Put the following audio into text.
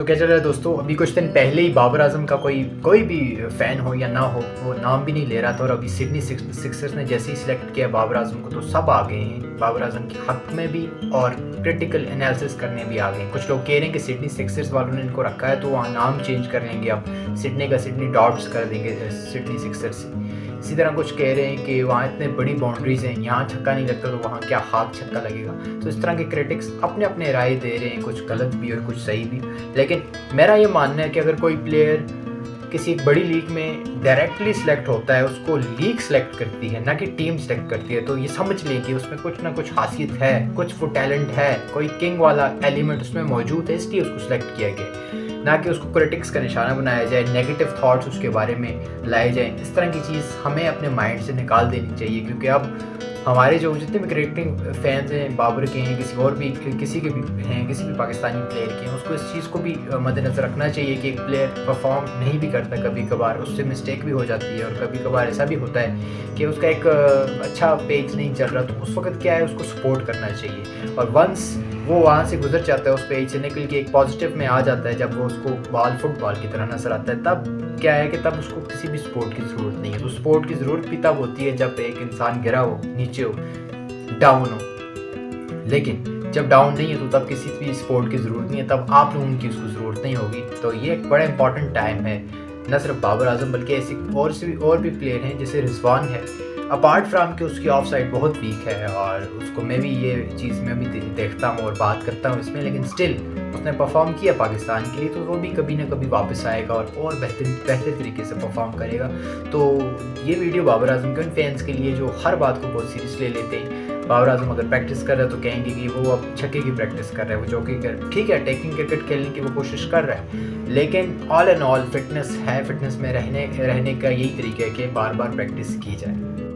تو کیا چل رہا ہے دوستوں، ابھی کچھ دن پہلے ہی بابر اعظم کا کوئی بھی فین ہو یا نہ ہو وہ نام بھی نہیں لے رہا تھا، اور ابھی سڈنی سکسرز نے جیسے ہی سلیکٹ کیا بابر اعظم کو تو سب آ گئے ہیں بابر اعظم کے حق میں بھی اور کرٹیکل انالیسس کرنے بھی آ گئے ہیں۔ کچھ لوگ کہہ رہے ہیں کہ سڈنی سکسرز والوں نے ان کو رکھا ہے تو وہاں نام چینج کر لیں گے، اب سڈنی کا سڈنی ڈاٹس کر دیں گے سڈنی سکسرز۔ اسی طرح کچھ کہہ رہے ہیں کہ وہاں اتنے بڑی باؤنڈریز ہیں، یہاں چھکا نہیں لگتا تو وہاں کیا خاک چھکا لگے گا۔ تو اس طرح کے کرٹکس اپنے اپنے رائے دے رہے ہیں، کچھ غلط بھی اور کچھ صحیح بھی، لیکن میرا یہ ماننا ہے کہ اگر کوئی پلیئر کسی ایک بڑی لیگ میں ڈائریکٹلی سلیکٹ ہوتا ہے، اس کو لیگ سلیکٹ کرتی ہے نہ کہ ٹیم سلیکٹ کرتی ہے، تو یہ سمجھ لیں کہ اس میں کچھ نہ کچھ خاصیت ہے، کچھ وہ ٹیلنٹ ہے، کوئی کنگ والا ایلیمنٹ اس میں موجود ہے، اس لیے اس کو سلیکٹ کیا گیا، نہ کہ اس کو کرٹکس کا نشانہ بنایا جائے، نیگیٹو تھاٹس اس کے بارے میں لائے جائیں۔ اس طرح کی چیز ہمیں اپنے مائنڈ سے نکال دینی چاہیے، کیونکہ اب ہمارے جو جتنے بھی کرکٹنگ فینس ہیں، بابر کے ہیں، کسی کے بھی ہیں، کسی بھی پاکستانی پلیئر کے ہیں، اس کو اس چیز کو بھی مد نظر رکھنا چاہیے کہ ایک پلیئر پرفارم نہیں بھی کرتا، کبھی کبھار اس سے مسٹیک بھی ہو جاتی ہے، اور کبھی کبھار ایسا بھی ہوتا ہے کہ اس کا ایک اچھا پیج نہیں چل رہا، تو اس وقت کیا ہے، اس کو سپورٹ کرنا چاہیے، اور ونس وہ وہاں سے گزر جاتا ہے، اس پیج سے نکل کے ایک پازیٹیو میں آ جاتا ہے، جب وہ اس کو فٹ بال کی طرح نظر آتا ہے، تب کیا ہے کہ تب اس کو کسی بھی سپورٹ کی ضرورت نہیں ہے۔ تو سپورٹ کی ضرورت بھی تب ہوتی ہے جب ایک انسان گرا ہو، نیچے ہو، ڈاؤن ہو، لیکن جب ڈاؤن نہیں ہے تو تب کسی بھی سپورٹ کی ضرورت نہیں ہے، تب آپ لوگوں کی اس کو ضرورت نہیں ہوگی۔ تو یہ ایک بڑا امپورٹنٹ ٹائم ہے، نہ صرف بابر اعظم بلکہ ایسے اور بھی پلیئر ہیں، جیسے رضوان ہے، اپارٹ فرام کہ اس کی آف سائڈ بہت ویک ہے، اور اس کو میں بھی یہ چیز میں بھی دیکھتا ہوں اور بات کرتا ہوں اس میں، لیکن سٹل اس نے پرفارم کیا پاکستان کے لیے، تو وہ بھی کبھی نہ کبھی واپس آئے گا اور بہتر طریقے سے پرفارم کرے گا۔ تو یہ ویڈیو بابر اعظم کے ان فینس کے لیے جو ہر بات کو بہت سیریس لے لیتے ہیں، بابر اعظم اگر پریکٹس کر رہا ہے تو کہیں گے کہ وہ اب چھکے کی پریکٹس کر رہا ہے، وہ چوکے ٹھیک ہے، ٹیکنگ کرکٹ کھیلنے کی وہ کوشش کر رہا ہے، لیکن آل اینڈ آل فٹنس ہے، فٹنس میں رہنے کا یہی طریقہ ہے کہ بار بار پریکٹس کی جائے۔